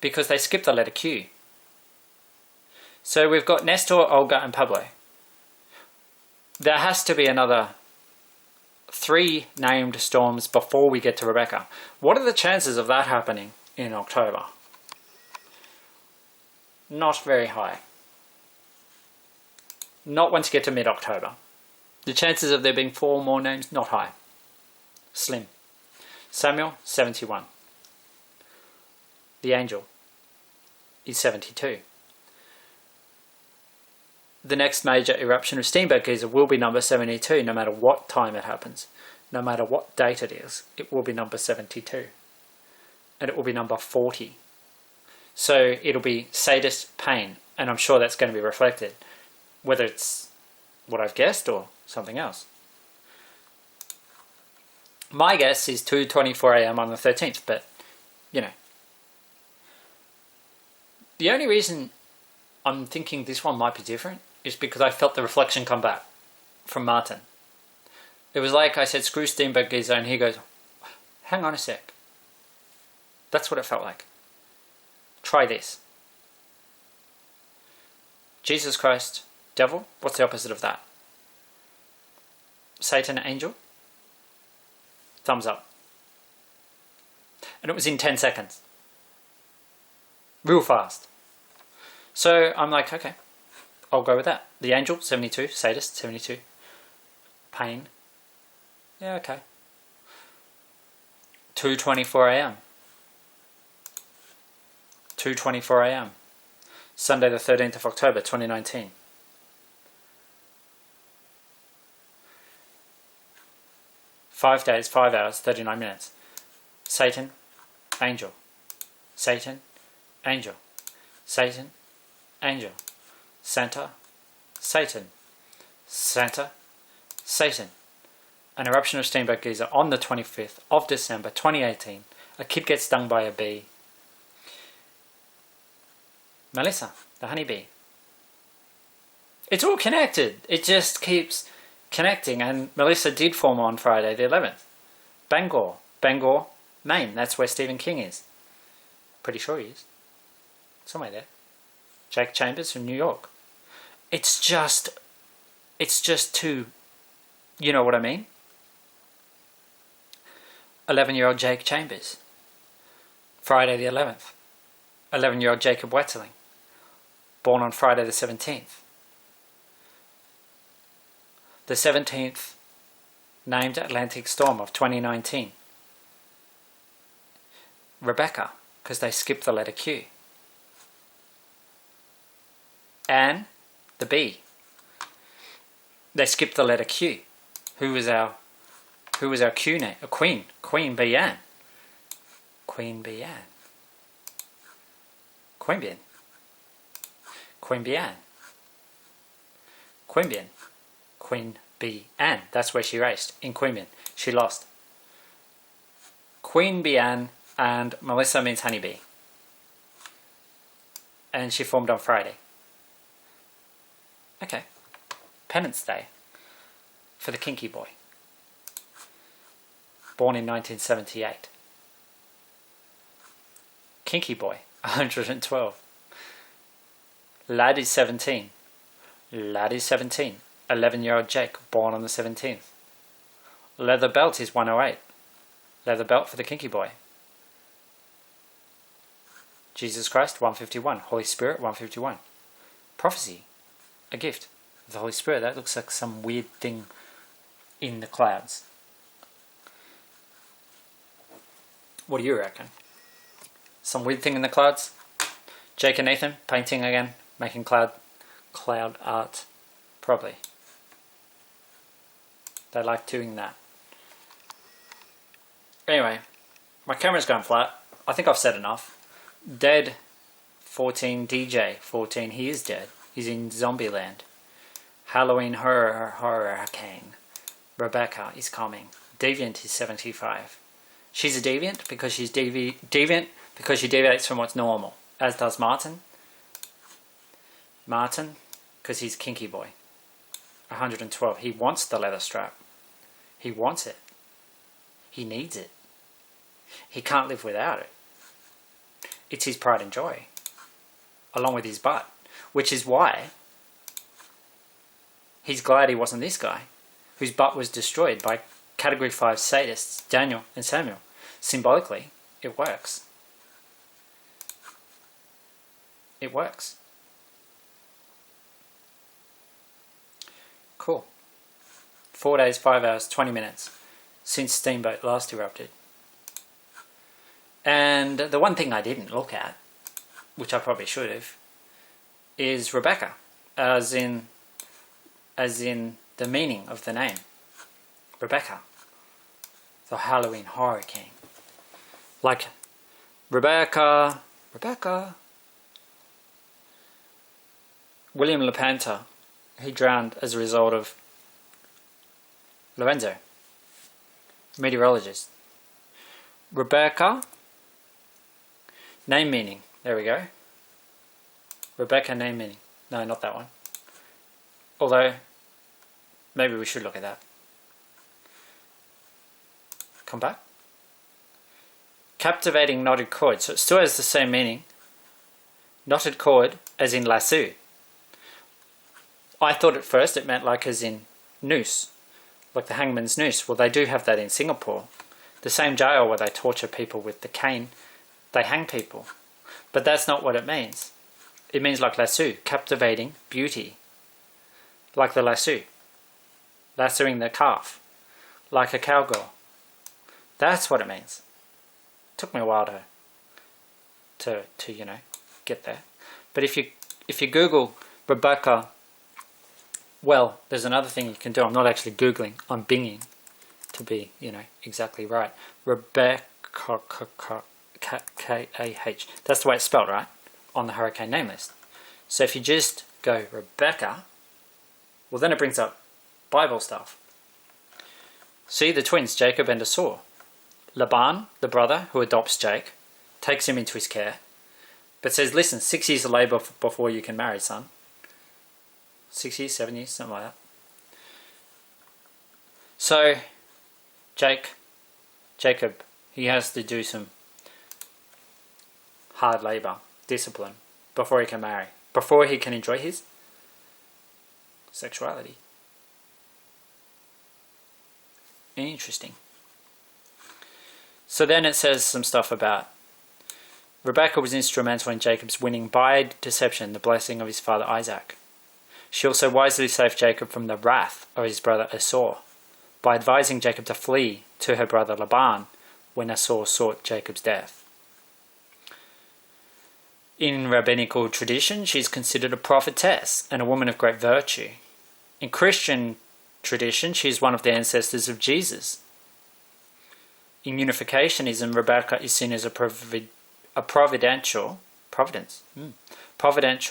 because they skipped the letter Q. So we've got Nestor, Olga and Pablo. There has to be another 3 named storms before we get to Rebecca. What are the chances of that happening in October? Not very high. Not once you get to mid-October. The chances of there being 4 more names, not high. Slim. Samuel, 71. The angel is 72. The next major eruption of Steamboat Geyser will be number 72, no matter what time it happens. No matter what date it is, it will be number 72. And it will be number 40. So it'll be sadist pain, and I'm sure that's going to be reflected, whether it's what I've guessed or something else. My guess is 2:24 a.m. on the 13th, but, you know. The only reason I'm thinking this one might be different is because I felt the reflection come back from Martin. It was like I said, screw Steamboat Geyser, and he goes, hang on a sec. That's what it felt like. Try this. Jesus Christ, devil, what's the opposite of that? Satan, angel? Thumbs up. And it was in 10 seconds. Real fast. So I'm like, okay, I'll go with that. The angel, 72. Sadist, 72. Pain. Yeah, okay. 2:24 a.m. 2:24 a.m. Sunday the 13th of October 2019. Five days, 5 hours, 39 minutes. Satan, angel. Satan, angel. Satan, angel. Santa, Satan. Santa, Satan. An eruption of Steamboat Geyser on the 25th of December 2018. A kid gets stung by a bee. Melissa, the honeybee. It's all connected. It just keeps connecting, and Melissa did form on Friday the 11th. Bangor, Maine. That's where Stephen King is. Pretty sure he is. Somewhere there. Jake Chambers from New York. It's just too, you know what I mean? 11-year-old Jake Chambers. Friday the 11th. 11-year-old Jacob Wetterling. Born on Friday the 17th. The 17th named Atlantic storm of 2019. Rebecca, because they skipped the letter Q. Anne, the bee. They skipped the letter Q. Who was our Q name? A queen. Queen Bee Anne. Queen Bee Anne. Queen Bien. Queen Bee Anne. Queen Bien. Queen Bee Anne. That's where she raced, in Queanbeyan. She lost. Queen Bee Anne, and Melissa means honeybee. And she formed on Friday. Okay. Penance Day for the kinky boy. Born in 1978. Kinky boy, 112. Lad is 17. Lad is 17. 11-year-old Jake, born on the 17th. Leather belt is 108. Leather belt for the kinky boy. Jesus Christ, 151. Holy Spirit, 151. Prophecy, a gift of the Holy Spirit. That looks like some weird thing in the clouds. What do you reckon? Some weird thing in the clouds? Jake and Nathan, painting again, making cloud art. Probably. They like doing that. Anyway, my camera's going flat. I think I've said enough. Dead 14, DJ 14, he is dead. He's in Zombieland. Halloween Hurricane. Rebecca is coming. Deviant is 75. She's a deviant because she's deviant because she deviates from what's normal. As does Martin. Martin, because he's kinky boy. 112. He wants the leather strap. He wants it. He needs it. He can't live without it. It's his pride and joy, along with his butt, which is why he's glad he wasn't this guy, whose butt was destroyed by Category 5 sadists, Daniel and Samuel. Symbolically, it works. It works. Cool. 4 days, 5 hours, 20 minutes since Steamboat last erupted. And the one thing I didn't look at, which I probably should have, is Rebecca, as in the meaning of the name. Rebecca, the Halloween horror king. Like Rebecca. William Lepanto, he drowned as a result of Lorenzo, meteorologist. Rebecca, name meaning. There we go. Rebecca, name meaning. No, not that one. Although, maybe we should look at that. Come back. Captivating knotted cord. So it still has the same meaning. Knotted cord, as in lasso. I thought at first it meant like as in noose, like the hangman's noose. Well, they do have that in Singapore. The same jail where they torture people with the cane, they hang people. But that's not what it means. It means like lasso, captivating beauty. Like the lasso, lassoing the calf, like a cowgirl. That's what it means. Took me a while to get there. But if you Google Rebecca, well, there's another thing you can do. I'm not actually Googling, I'm binging to be, exactly right. Rebecca, K-A-H. That's the way it's spelled, right? On the hurricane name list. So if you just go Rebecca, well, then it brings up Bible stuff. See the twins, Jacob and Esau. Laban, the brother who adopts Jake, takes him into his care, but says, listen, 6 years of labour before you can marry, son. 6 years, 7 years, something like that. So, Jacob, he has to do some hard labour, discipline, before he can marry, before he can enjoy his sexuality. Interesting. So then it says some stuff about Rebecca was instrumental in Jacob's winning by deception the blessing of his father Isaac. She also wisely saved Jacob from the wrath of his brother Esau by advising Jacob to flee to her brother Laban when Esau sought Jacob's death. In rabbinical tradition, she is considered a prophetess and a woman of great virtue. In Christian tradition, she is one of the ancestors of Jesus. In unificationism, Rebecca is seen as a providential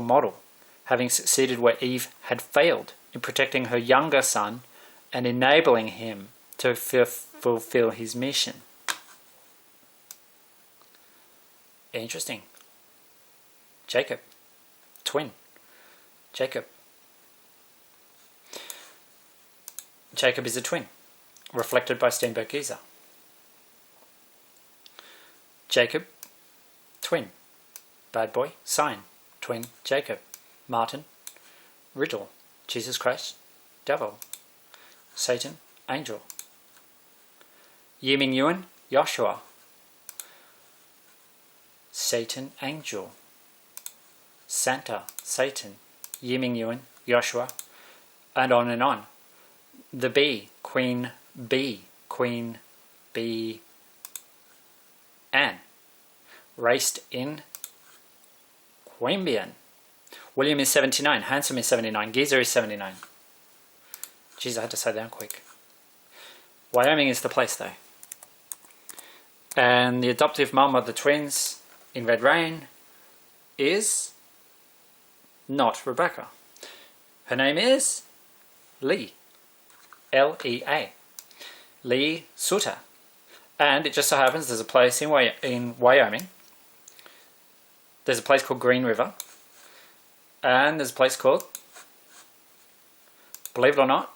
model, having succeeded where Eve had failed in protecting her younger son and enabling him to fulfill his mission. Interesting. Jacob, twin. Jacob is a twin, reflected by Steamboat Geyser. Jacob, twin. Bad boy, sign, twin, Jacob. Martin, riddle, Jesus Christ, devil. Satan, angel. Yiming Yuan, Joshua. Satan, angel. Santa, Satan. Yiming Yuan, Joshua. And on and on. The bee, Queen Bee, Anne. Raced in Queanbeyan. William is 79, Handsome is 79, Geyser is 79. Jeez, I had to say that quick. Wyoming is the place though. And the adoptive mum of the twins in Red Rain is not Rebecca. Her name is Lee. L-E-A. Lee Sutter. And it just so happens there's a place in Wyoming. There's a place called Green River. And there's a place called, believe it or not,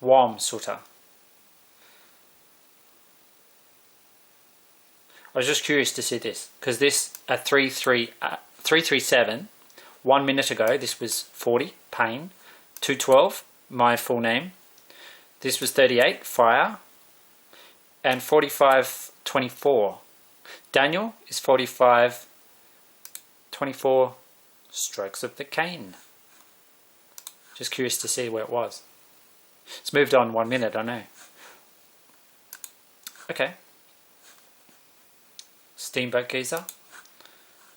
Wamsutter. I was just curious to see this, because this at 337, 1 minute ago, this was 40, pain. 212, my full name. This was 38, fire. And 45, 24. Daniel is 45, 24, strokes of the cane. Just curious to see where it was. It's moved on 1 minute, I know. Okay. Steamboat Geyser.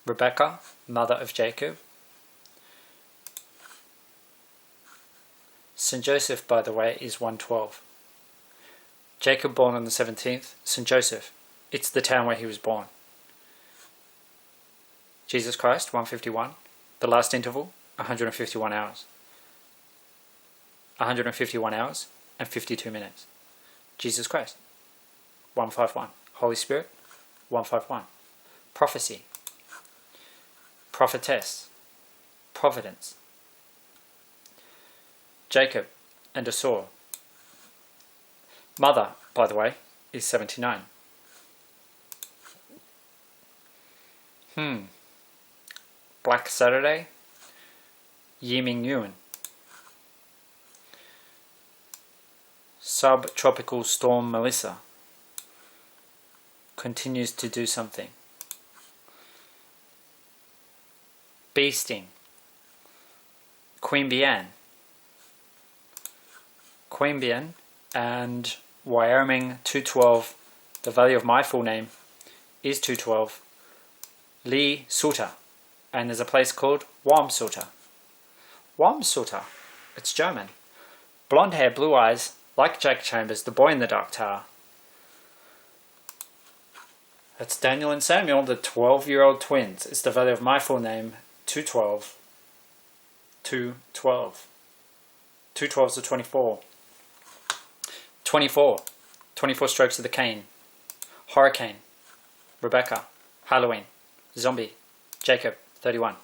Rebecca, mother of Jacob. St. Joseph, by the way, is 112. Jacob born on the 17th. St. Joseph, it's the town where he was born. Jesus Christ, 151. The last interval, 151 hours. 151 hours and 52 minutes. Jesus Christ, 151. Holy Spirit, 151. Prophecy. Prophetess. Providence. Jacob and Esau. Mother, by the way, is 79. Black Saturday, Yiming Yuan. Subtropical storm Melissa continues to do something. Bee sting. Queen Bian. Queen Bian and Wyoming 212. The value of my full name is 212. Lee Suter. And there's a place called Wormsuter. Wormsuter. It's German. Blonde hair, blue eyes, like Jack Chambers, the boy in the dark tower. That's Daniel and Samuel, the 12-year-old twins. It's the value of my full name, 212. 212. 212s are 24. 24. 24 strokes of the cane. Hurricane. Rebecca. Halloween. Zombie. Jacob. 31.